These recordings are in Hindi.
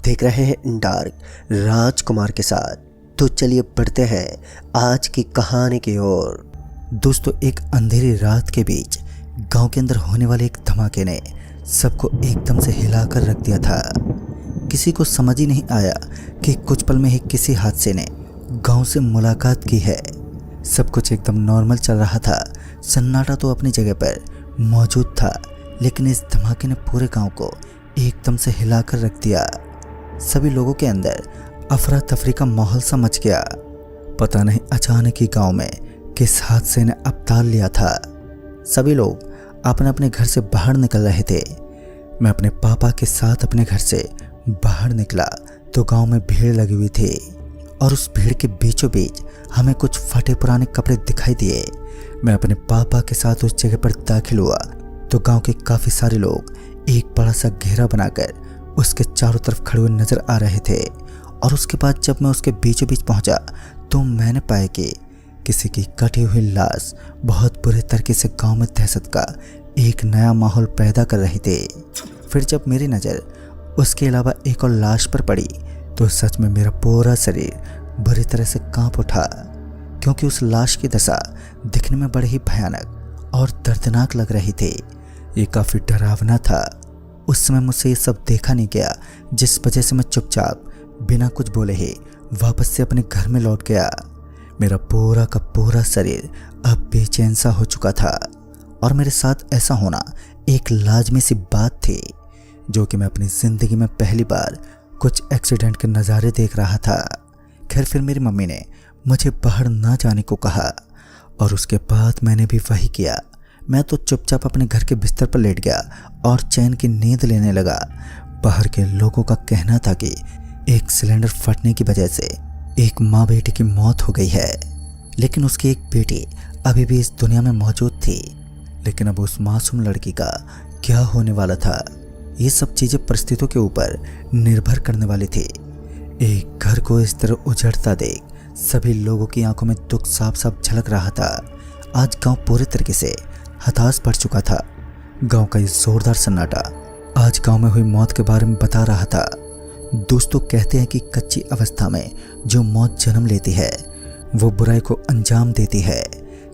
देख रहे हैं डार्क राजकुमार के साथ। तो चलिए बढ़ते हैं आज की कहानी की ओर। दोस्तों, एक अंधेरी रात के बीच गांव के अंदर होने वाले एक धमाके ने सबको एकदम से हिलाकर रख दिया था। किसी को समझ ही नहीं आया कि कुछ पल में ही किसी हादसे ने गांव से मुलाकात की है। सब कुछ एकदम नॉर्मल चल रहा था, सन्नाटा तो अपनी जगह पर मौजूद था, लेकिन इस धमाके ने पूरे गांव को एकदम से हिलाकर रख दिया। सभी लोगों के अंदर अफरा तफरी का माहौल सा मच गया। पता नहीं अचानक ही गांव में किस हादसे ने अवतार लिया था। सभी लोग अपने अपने घर से बाहर निकल रहे थे। मैं अपने पापा के साथ अपने घर से बाहर निकला तो गांव में भीड़ लगी हुई थी और उस भीड़ के बीचों बीच हमें कुछ फटे पुराने कपड़े दिखाई दिए। मैं अपने पापा के साथ उस जगह पर दाखिल हुआ तो गांव के काफ़ी सारे लोग एक बड़ा सा घेरा बनाकर उसके चारों तरफ खड़े हुए नजर आ रहे थे। और उसके बाद जब मैं उसके बीचों बीच पहुंचा तो मैंने पाया कि किसी की कटी हुई लाश बहुत बुरे तरीके से गांव में दहशत का एक नया माहौल पैदा कर रही थी। फिर जब मेरी नज़र उसके अलावा एक और लाश पर पड़ी तो सच में मेरा पूरा शरीर बुरी तरह से कांप उठा, क्योंकि उस लाश की दशा दिखने में बड़ी ही भयानक और दर्दनाक लग रही थी। ये काफ़ी डरावना था। उस समय मुझसे ये सब देखा नहीं गया, जिस वजह से मैं चुपचाप बिना कुछ बोले ही वापस से अपने घर में लौट गया। मेरा पूरा का पूरा शरीर अब बेचैन सा हो चुका था और मेरे साथ ऐसा होना एक लाजमी सी बात थी, जो कि मैं अपनी ज़िंदगी में पहली बार कुछ एक्सीडेंट के नज़ारे देख रहा था। खैर, फिर मेरी मम्मी ने मुझे बाहर ना जाने को कहा और उसके बाद मैंने भी वही किया। मैं तो चुपचाप अपने घर के बिस्तर पर लेट गया और चैन की नींद लेने लगा। बाहर के लोगों का कहना था कि एक सिलेंडर फटने की वजह से एक माँ बेटी की मौत हो गई है, लेकिन उसकी एक बेटी अभी भी इस दुनिया में मौजूद थी। लेकिन अब उस मासूम लड़की का क्या होने वाला था, ये सब चीज़ें परिस्थितियों के ऊपर निर्भर करने वाली थी। एक घर को इस तरह उजड़ता देख सभी लोगों की आंखों में दुख साफ साफ झलक रहा था। आज गांव पूरे तरीके से हताश पड़ चुका था। गांव का ये जोरदार सन्नाटा आज गांव में हुई मौत के बारे में बता रहा था। दोस्तों, कहते हैं कि कच्ची अवस्था में जो मौत जन्म लेती है वो बुराई को अंजाम देती है,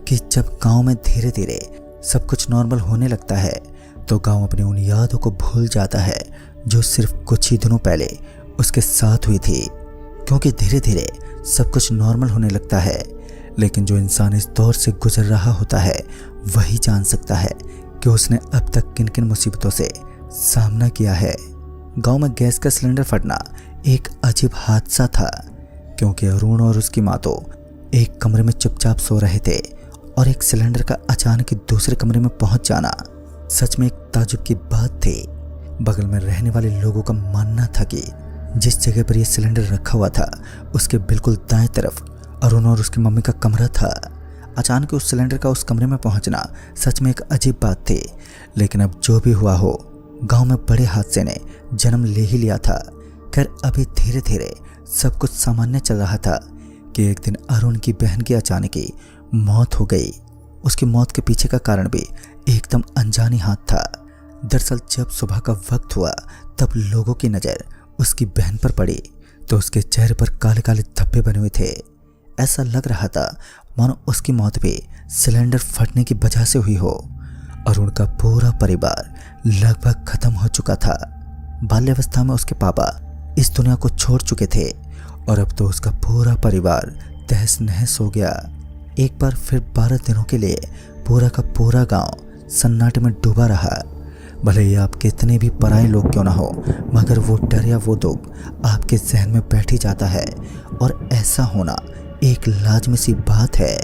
कि जब गांव में धीरे धीरे सब कुछ नॉर्मल होने लगता है तो गांव अपनी उन यादों को भूल जाता है जो सिर्फ कुछ ही दिनों पहले उसके साथ हुई थी। क्योंकि धीरे धीरे सब कुछ नॉर्मल होने लगता है, लेकिन जो इंसान इस दौर से गुजर रहा होता है वही जान सकता है कि उसने अब तक किन किन मुसीबतों से सामना किया है। गांव में गैस का सिलेंडर फटना एक अजीब हादसा था, क्योंकि अरुण और उसकी माँ तो एक कमरे में चुपचाप सो रहे थे और एक सिलेंडर का अचानक ही दूसरे कमरे में पहुंच जाना सच में एक ताज्जुब की बात थी। बगल में रहने वाले लोगों का मानना था कि जिस जगह पर यह सिलेंडर रखा हुआ था उसके बिल्कुल दाएं तरफ अरुण और उसकी मम्मी का कमरा था। अचानक उस सिलेंडर का उस कमरे में पहुंचना सच में एक अजीब बात थी। लेकिन अब जो भी हुआ हो, गांव में बड़े हादसे ने जन्म ले ही लिया था। खैर, अभी धीरे धीरे सब कुछ सामान्य चल रहा था कि एक दिन अरुण की बहन की अचानक ही मौत हो गई। उसकी मौत के पीछे का कारण भी एकदम अनजानी हाथ था। दरअसल जब सुबह का वक्त हुआ तब लोगों की नज़र उसकी बहन पर पड़ी तो उसके चेहरे पर काले काले धब्बे बने हुए थे। ऐसा लग रहा था मानो उसकी मौत भी सिलेंडर फटने की वजह से हुई हो। अरुण का पूरा परिवार लगभग खत्म हो चुका था। बाल्यावस्था में उसके पापा इस दुनिया को छोड़ चुके थे और अब तो उसका पूरा परिवार तहस नहस हो गया। एक बार फिर 12 दिनों के लिए पूरा का पूरा गांव सन्नाटे में डूबा रहा। भले ही आप कितने भी पराये लोग क्यों ना हो, मगर वो डर या वो दुख आपके जहन में बैठ ही जाता है। और ऐसा होना एक लाजमी सी बात है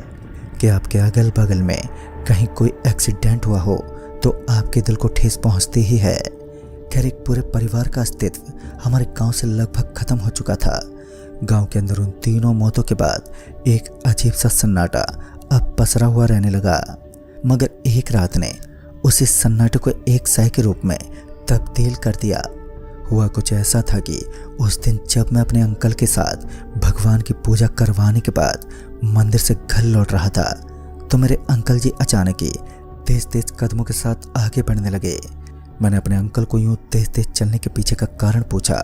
कि आपके अगल बगल में कहीं कोई एक्सीडेंट हुआ हो तो आपके दिल को ठेस पहुंचती ही है। खैर, एक पूरे परिवार का अस्तित्व हमारे गांव से लगभग खत्म हो चुका था। गांव के अंदर उन तीनों मौतों के बाद एक अजीब सा सन्नाटा अब पसरा हुआ रहने लगा। मगर एक रात ने उसी सन्नाटे को एक साय के रूप में तब्दील कर दिया। हुआ कुछ ऐसा था कि उस दिन जब मैं अपने अंकल के साथ भगवान की पूजा करवाने के बाद मंदिर से घर लौट रहा था तो मेरे अंकल जी अचानक ही तेज तेज कदमों के साथ आगे बढ़ने लगे। मैंने अपने अंकल को यूं तेज तेज चलने के पीछे का कारण पूछा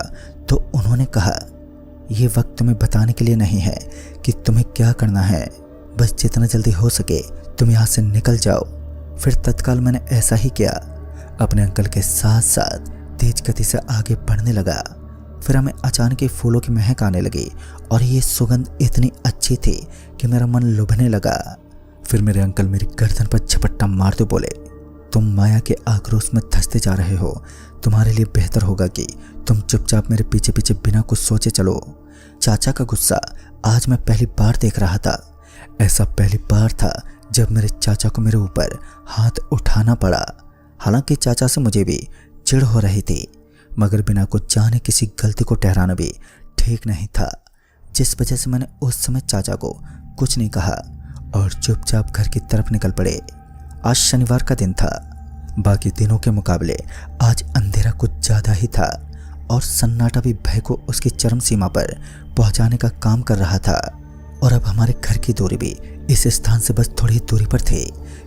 तो उन्होंने कहा, ये वक्त तुम्हें बताने के लिए नहीं है कि तुम्हें क्या करना है, बस जितना जल्दी हो सके तुम यहाँ से निकल जाओ। फिर तत्काल मैंने ऐसा ही किया, अपने अंकल के साथ साथ तेज गति से आगे बढ़ने लगा। फिर हमें अचानक ही फूलों की महक आने लगी और ये सुगंध इतनी अच्छी थी कि मेरा मन लुभने लगा। फिर मेरे अंकल मेरी गर्दन पर झपट्टा मारते बोले, तुम माया के आक्रोश में धंसते जा रहे हो, तुम्हारे लिए बेहतर होगा कि तुम चुपचाप मेरे पीछे पीछे बिना कुछ सोचे चलो। चाचा का गुस्सा आज मैं पहली बार देख रहा था। ऐसा पहली बार था जब मेरे चाचा को मेरे ऊपर हाथ उठाना पड़ा। हालांकि चाचा से मुझे भी चिढ़ हो रही थी, मगर बिना कुछ जाने किसी गलती को ठहराना भी ठीक नहीं था, जिस वजह से मैंने उस समय चाचा को कुछ नहीं कहा और चुपचाप घर की तरफ निकल पड़े। आज शनिवार का दिन था। बाकी दिनों के मुकाबले आज अंधेरा कुछ ज़्यादा ही था और सन्नाटा भी भय को उसकी चरम सीमा पर पहुंचाने का काम कर रहा था। और अब हमारे घर की दूरी भी इस स्थान से बस थोड़ी दूरी पर थी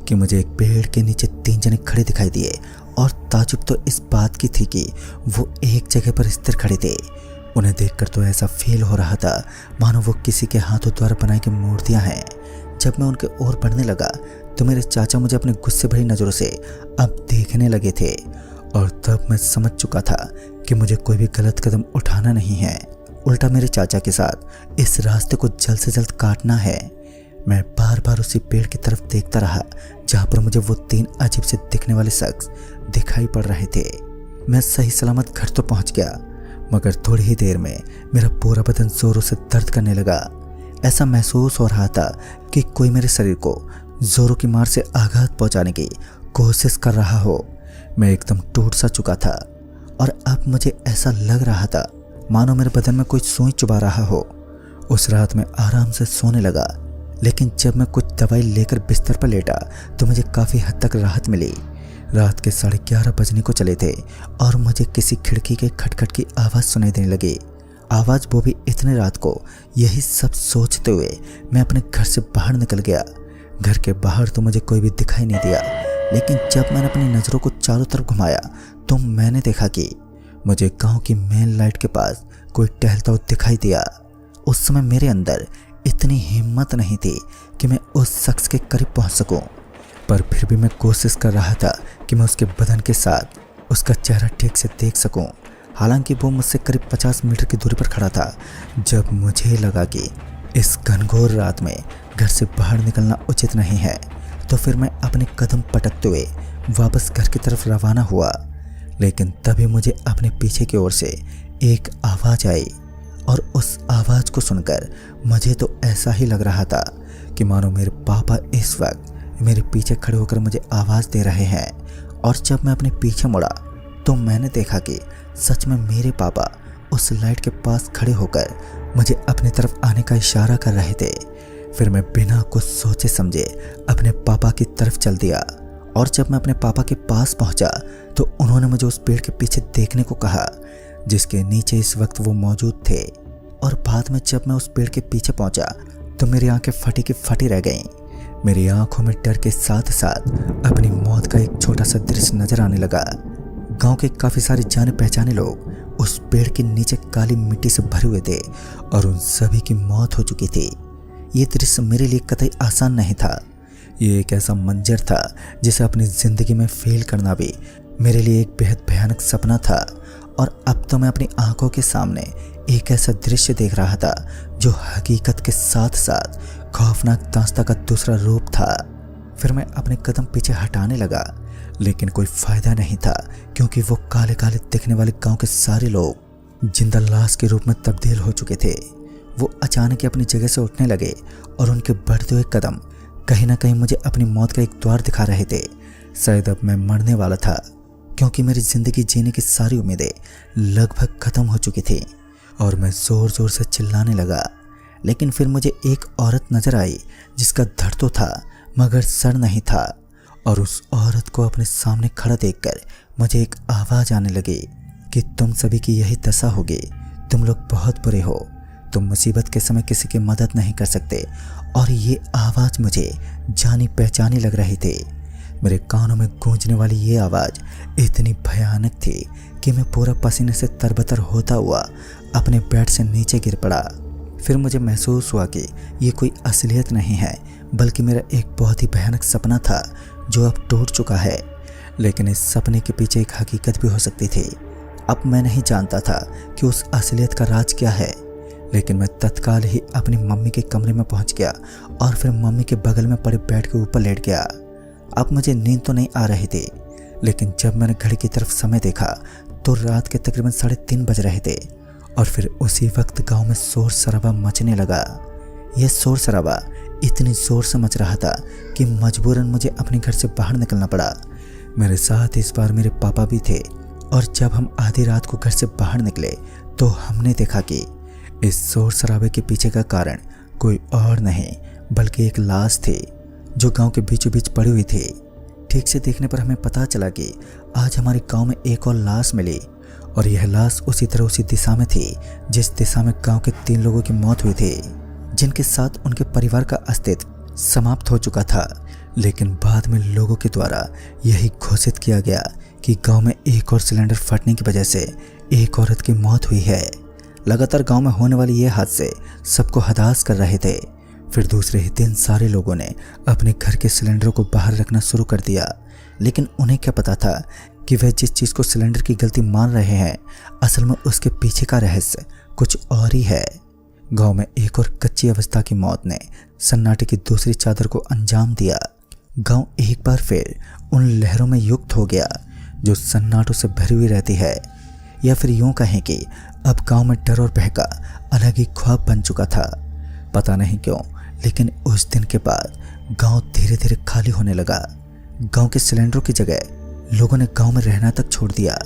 कि मुझे एक पेड़ के नीचे 3 जने खड़े दिखाई दिए और ताजुब तो इस बात की थी कि वो एक जगह पर स्थिर खड़े थे। उन्हें देखकर तो ऐसा फील हो रहा था मानो वो किसी के हाथों द्वारा बनाई गई मूर्तियां हैं। जब मैं उनके ओर बढ़ने लगा तो मेरे चाचा मुझे अपने गुस्से भरी नज़रों से अब देखने लगे थे और तब मैं समझ चुका था कि मुझे कोई भी गलत कदम उठाना नहीं है, उल्टा मेरे चाचा के साथ इस रास्ते को जल्द से जल्द काटना है। मैं बार बार उसी पेड़ की तरफ देखता रहा जहाँ पर मुझे वो 3 अजीब से दिखने वाले शख्स दिखाई पड़ रहे थे। मैं सही सलामत घर तो पहुँच गया, मगर थोड़ी ही देर में मेरा पूरा बदन जोरों से दर्द करने लगा। ऐसा महसूस हो रहा था कि कोई मेरे शरीर को जोरों की मार से आघात पहुंचाने की कोशिश कर रहा हो। मैं एकदम टूट सा चुका था और अब मुझे ऐसा लग रहा था मानो मेरे बदन में कोई सुई चुभा रहा हो। उस रात में आराम से सोने लगा, लेकिन जब मैं कुछ दवाई लेकर बिस्तर पर लेटा तो मुझे काफ़ी हद तक राहत मिली। रात के 11:30 बजने को चले थे और मुझे किसी खिड़की के खटखट की आवाज़ सुनाई देने लगी। आवाज़ वो भी इतने रात को। यही सब सोचते हुए मैं अपने घर से बाहर निकल गया। घर के बाहर तो मुझे कोई भी दिखाई नहीं दिया, लेकिन जब मैंने अपनी नज़रों को चारों तरफ घुमाया तो मैंने देखा कि मुझे गांव की मेन लाइट के पास कोई टहलता हुआ दिखाई दिया। उस समय मेरे अंदर इतनी हिम्मत नहीं थी कि मैं उस शख्स के करीब पहुंच सकूं, पर फिर भी मैं कोशिश कर रहा था कि मैं उसके बदन के साथ उसका चेहरा ठीक से देख सकूं। हालांकि वो मुझसे करीब 50 मीटर की दूरी पर खड़ा था। जब मुझे लगा कि इस घनघोर रात में घर से बाहर निकलना उचित नहीं है, तो फिर मैं अपने कदम पटकते हुए वापस घर की तरफ रवाना हुआ। लेकिन तभी मुझे अपने पीछे की ओर से एक आवाज़ आई और उस आवाज़ को सुनकर मुझे तो ऐसा ही लग रहा था कि मानो मेरे पापा इस वक्त मेरे पीछे खड़े होकर मुझे आवाज़ दे रहे हैं। और जब मैं अपने पीछे मुड़ा तो मैंने देखा कि सच में मेरे पापा उस लाइट के पास खड़े होकर मुझे अपनी तरफ आने का इशारा कर रहे थे। फिर मैं बिना कुछ सोचे समझे अपने पापा की तरफ चल दिया और जब मैं अपने पापा के पास पहुंचा तो उन्होंने मुझे उस पेड़ के पीछे देखने को कहा जिसके नीचे इस वक्त वो मौजूद थे। और बाद में जब मैं उस पेड़ के पीछे पहुंचा तो मेरी आंखें फटी की फटी रह गईं। मेरी आंखों में डर के साथ साथ अपनी मौत का एक छोटा सा दृश्य नजर आने लगा। गांव के काफ़ी सारे जाने पहचाने लोग उस पेड़ के नीचे काली मिट्टी से भरे हुए थे और उन सभी की मौत हो चुकी थी। ये दृश्य मेरे लिए कतई आसान नहीं था। ये एक ऐसा मंजर था जिसे अपनी ज़िंदगी में फेल करना भी मेरे लिए एक बेहद भयानक सपना था। और अब तो मैं अपनी आंखों के सामने एक ऐसा दृश्य देख रहा था जो हकीकत के साथ साथ खौफनाक दास्तां का दूसरा रूप था। फिर मैं अपने कदम पीछे हटाने लगा, लेकिन कोई फ़ायदा नहीं था क्योंकि वो काले काले दिखने वाले गांव के सारे लोग जिंदा लाश के रूप में तब्दील हो चुके थे। वो अचानक ही अपनी जगह से उठने लगे और उनके बढ़ते हुए कदम कहीं ना कहीं मुझे अपनी मौत का एक द्वार दिखा रहे थे। शायद अब मैं मरने वाला था क्योंकि मेरी ज़िंदगी जीने की सारी उम्मीदें लगभग ख़त्म हो चुकी थी और मैं ज़ोर ज़ोर से चिल्लाने लगा। लेकिन फिर मुझे एक औरत नज़र आई जिसका धड़ तो था मगर सर नहीं था और उस औरत को अपने सामने खड़ा देखकर मुझे एक आवाज़ आने लगी कि तुम सभी की यही दशा होगी, तुम लोग बहुत बुरे हो, तुम मुसीबत के समय किसी की मदद नहीं कर सकते। और ये आवाज़ मुझे जानी पहचानी लग रही थी। मेरे कानों में गूंजने वाली ये आवाज़ इतनी भयानक थी कि मैं पूरा पसीने से तरबतर होता हुआ अपने बेड से नीचे गिर पड़ा। फिर मुझे महसूस हुआ कि ये कोई असलियत नहीं है, बल्कि मेरा एक बहुत ही भयानक सपना था जो अब टूट चुका है। लेकिन इस सपने के पीछे एक हकीकत भी हो सकती थी। अब मैं नहीं जानता था कि उस असलियत का राज क्या है, लेकिन मैं तत्काल ही अपनी मम्मी के कमरे में पहुंच गया और फिर मम्मी के बगल में पड़े बेड के ऊपर लेट गया। अब मुझे नींद तो नहीं आ रही थी, लेकिन जब मैंने घड़ी की तरफ समय देखा तो रात के तकरीबन 3:30 बज रहे थे और फिर उसी वक्त गांव में शोर शराबा मचने लगा। यह शोर शराबा इतनी जोर से मच रहा था कि मजबूरन मुझे अपने घर से बाहर निकलना पड़ा। मेरे साथ इस बार मेरे पापा भी थे और जब हम आधी रात को घर से बाहर निकले तो हमने देखा कि इस शोर शराबे के पीछे का कारण कोई और नहीं बल्कि एक लाश थी जो गांव के बीचों बीच पड़ी हुई थी। ठीक से देखने पर हमें पता चला कि आज हमारे गांव में एक और लाश मिली और यह लाश उसी तरह उसी दिशा में थी जिस दिशा में गांव के 3 लोगों की मौत हुई थी, जिनके साथ उनके परिवार का अस्तित्व समाप्त हो चुका था। लेकिन बाद में लोगों के द्वारा यही घोषित किया गया कि गांव में एक और सिलेंडर फटने की वजह से एक औरत की मौत हुई है। लगातार गांव में होने वाले ये हादसे सबको हताश कर रहे थे। फिर दूसरे ही दिन सारे लोगों ने अपने घर के सिलेंडरों को बाहर रखना शुरू कर दिया, लेकिन उन्हें क्या पता था कि वे जिस चीज़ को सिलेंडर की गलती मान रहे हैं असल में उसके पीछे का रहस्य कुछ और ही है। गांव में एक और कच्ची अवस्था की मौत ने सन्नाटे की दूसरी चादर को अंजाम दिया। गांव एक बार फिर उन लहरों में युक्त हो गया जो सन्नाटों से भरी हुई रहती है, या फिर यूं कहें कि अब गांव में डर और बहका अलग ही ख्वाब बन चुका था। पता नहीं क्यों, लेकिन उस दिन के बाद गांव धीरे धीरे खाली होने लगा। गांव के सिलेंडरों की जगह लोगों ने गांव में रहना तक छोड़ दिया।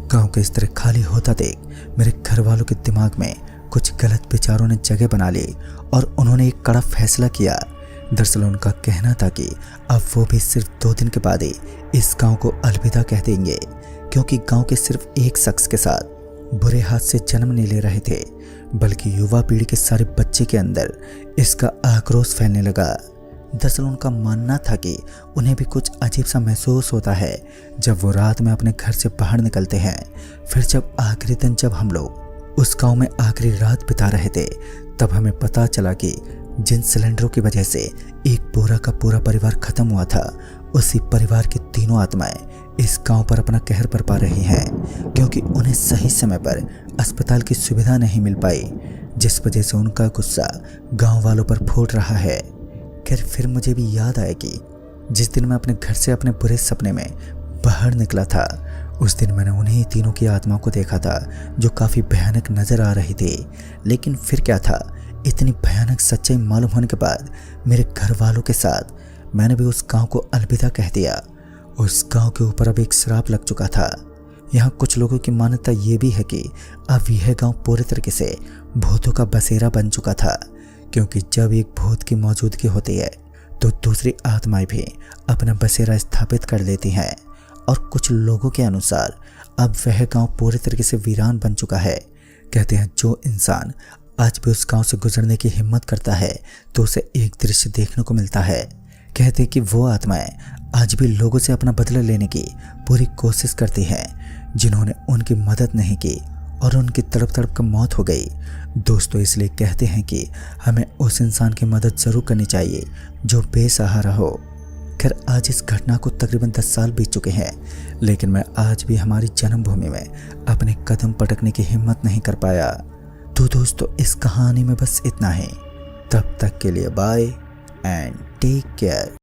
गांव के इस तरह खाली होता देख मेरे घर वालों के दिमाग में कुछ गलत विचारों ने जगह बना ली और उन्होंने एक कड़ा फैसला किया। दरअसल उनका कहना था कि अब वो भी सिर्फ 2 दिन के बाद ही इस गांव को अलविदा कह देंगे, क्योंकि गांव के सिर्फ एक शख्स के साथ बुरे हाथ से जन्म नहीं ले रहे थे, बल्कि युवा पीढ़ी के सारे बच्चे के अंदर इसका आक्रोश फैलने लगा। दरअसल उनका मानना था कि उन्हें भी कुछ अजीब सा महसूस होता है जब वो रात में अपने घर से बाहर निकलते हैं। फिर जब आखिरी दिन जब हम लोग उस गांव में आखिरी रात बिता रहे थे तब हमें पता चला कि जिन सिलेंडरों की वजह से एक पूरा का पूरा परिवार खत्म हुआ था, उसी परिवार की तीनों आत्माएं इस गांव पर अपना कहर बरपा रही हैं, क्योंकि उन्हें सही समय पर अस्पताल की सुविधा नहीं मिल पाई, जिस वजह से उनका गुस्सा गांव वालों पर फूट रहा है। खैर फिर मुझे भी याद आया कि जिस दिन मैं अपने घर से अपने बुरे सपने में बाहर निकला था, उस दिन मैंने उन्हीं तीनों की आत्माओं को देखा था जो काफ़ी भयानक नज़र आ रही थी। लेकिन फिर क्या था, इतनी भयानक सच्चाई मालूम होने के बाद मेरे घर वालों के साथ मैंने भी उस गांव को अलविदा कह दिया। उस गांव के ऊपर अब एक श्राप लग चुका था। यहाँ कुछ लोगों की मान्यता ये भी है कि अब यह गांव पूरे तरीके से भूतों का बसेरा बन चुका था, क्योंकि जब एक भूत की मौजूदगी होती है तो दूसरी आत्माएं भी अपना बसेरा स्थापित कर लेती हैं। और कुछ लोगों के अनुसार अब वह गांव पूरे तरीके से वीरान बन चुका है। कहते हैं जो इंसान आज भी उस गांव से गुजरने की हिम्मत करता है तो उसे एक दृश्य देखने को मिलता है। कहते हैं कि वो आत्माएं आज भी लोगों से अपना बदला लेने की पूरी कोशिश करती हैं जिन्होंने उनकी मदद नहीं की और उनकी तड़प तड़प कर मौत हो गई। दोस्तों, इसलिए कहते हैं कि हमें उस इंसान की मदद ज़रूर करनी चाहिए जो बेसहारा हो। खैर आज इस घटना को तकरीबन 10 साल बीत चुके हैं, लेकिन मैं आज भी हमारी जन्मभूमि में अपने कदम पटकने की हिम्मत नहीं कर पाया। तो दोस्तों, इस कहानी में बस इतना ही। तब तक के लिए बाय एंड टेक केयर।